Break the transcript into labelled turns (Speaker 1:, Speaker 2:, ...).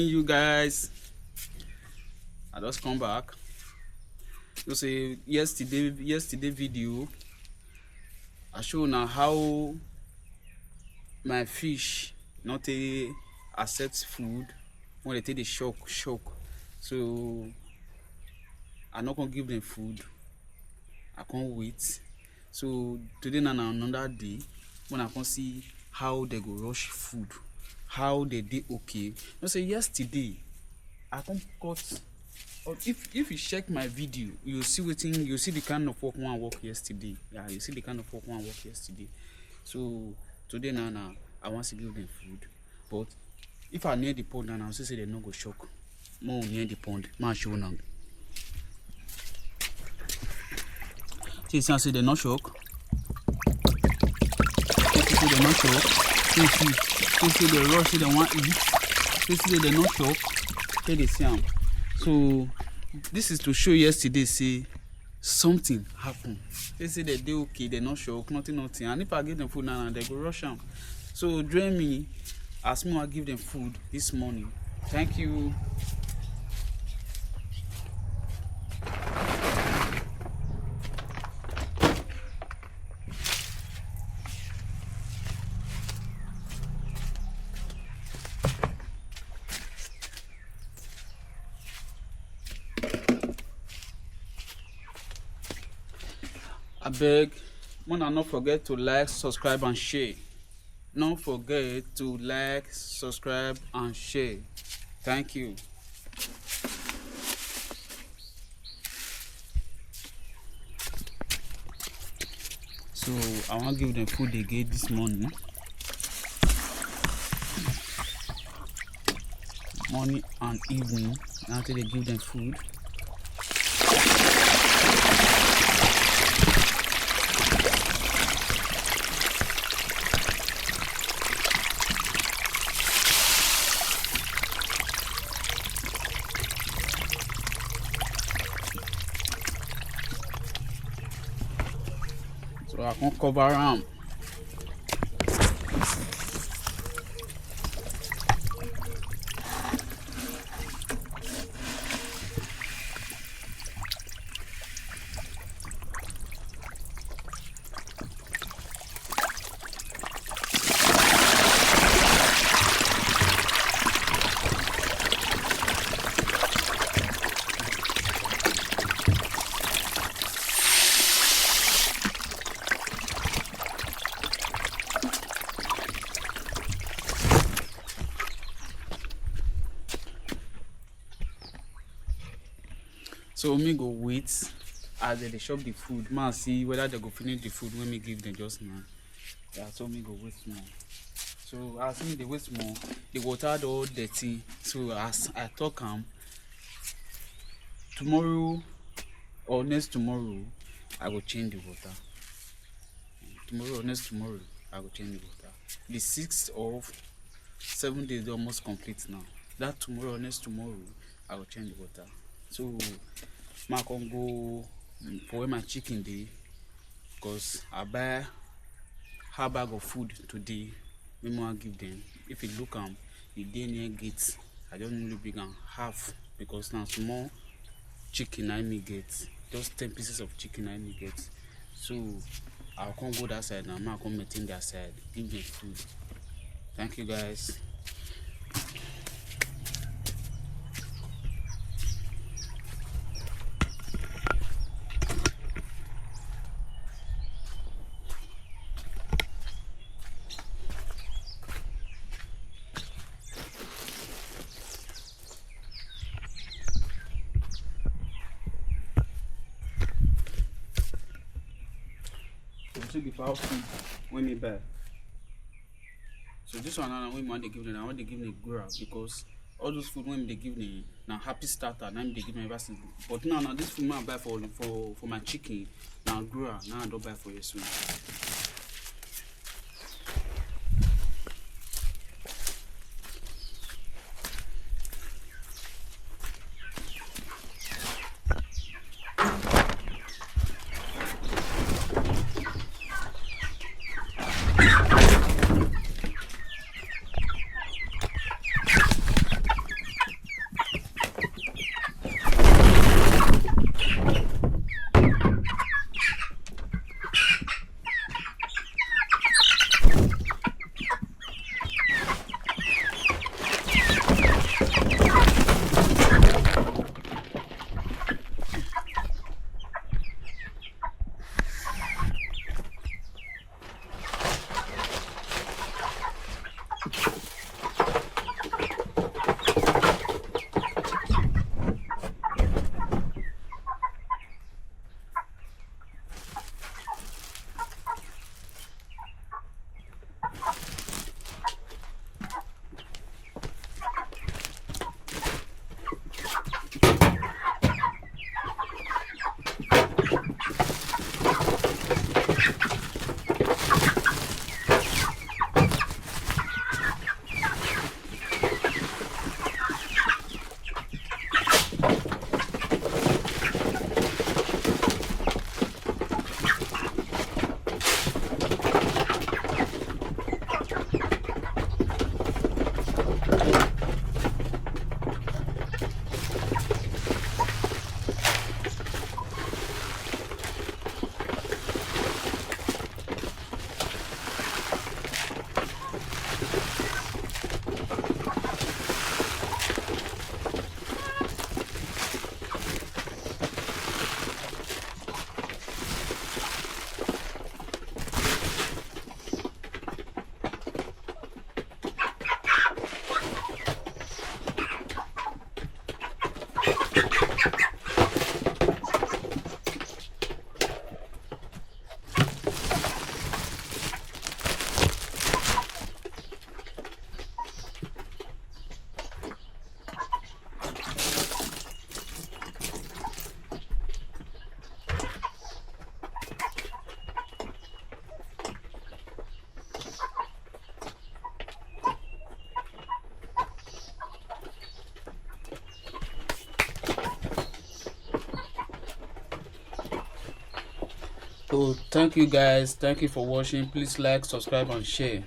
Speaker 1: You guys, I just come back. You say yesterday video I show now how my fish not a accept food when they take the shock. So I'm not gonna give them food. I can't wait. So today now another day when I can see how they go rush food, how they did okay. You say yesterday I come cut. Or if you check my video, you see the kind of work one work yesterday. Yeah, you see the kind of work one work yesterday. So today now I want to give them food. But if I near the pond now, I say they no go shock. More near the pond, man show now. See, say they no shock. See they no shock. See they rush, see they want eat. See they no shock. See they see them. So this is to show yesterday say something happened. They say they dey okay, they not shock, nothing. And if I give them food now, they go rush them. So join me as me I give them food this morning. Thank you. I beg, wanna not forget to like, subscribe and share. Don't forget to like, subscribe and share. Thank you. So I want to give them food they get this morning. Morning and evening. After they give them food. So I can cover them. So me go wait as they chop the food. Man see whether they go finish the food when me give them just now. Yeah, so me go wait more. So as me they wait more, the water all dirty. So as I talk tomorrow or next tomorrow, I will change the water. Tomorrow or next tomorrow, I will change the water. The 6th of 7 days is almost complete now. That tomorrow or next tomorrow, I will change the water. So I can go for where my chicken dey, because I buy half bag of food today. We want give them. If you look the day near gates, I don't really big and half because now small chicken I may get. Just 10 pieces of chicken I may get. So I can't go that side now. I can maintain that side. Give them food. Thank you guys. So the fowl food when me buy. So this one now when I want to give them, I want to give them gura because all those food when they give me now happy starter, now they give me everything. But now this food I buy for my chicken now gura, now I don't buy for your soon. So thank you guys, thank you for watching. Please like, subscribe and share.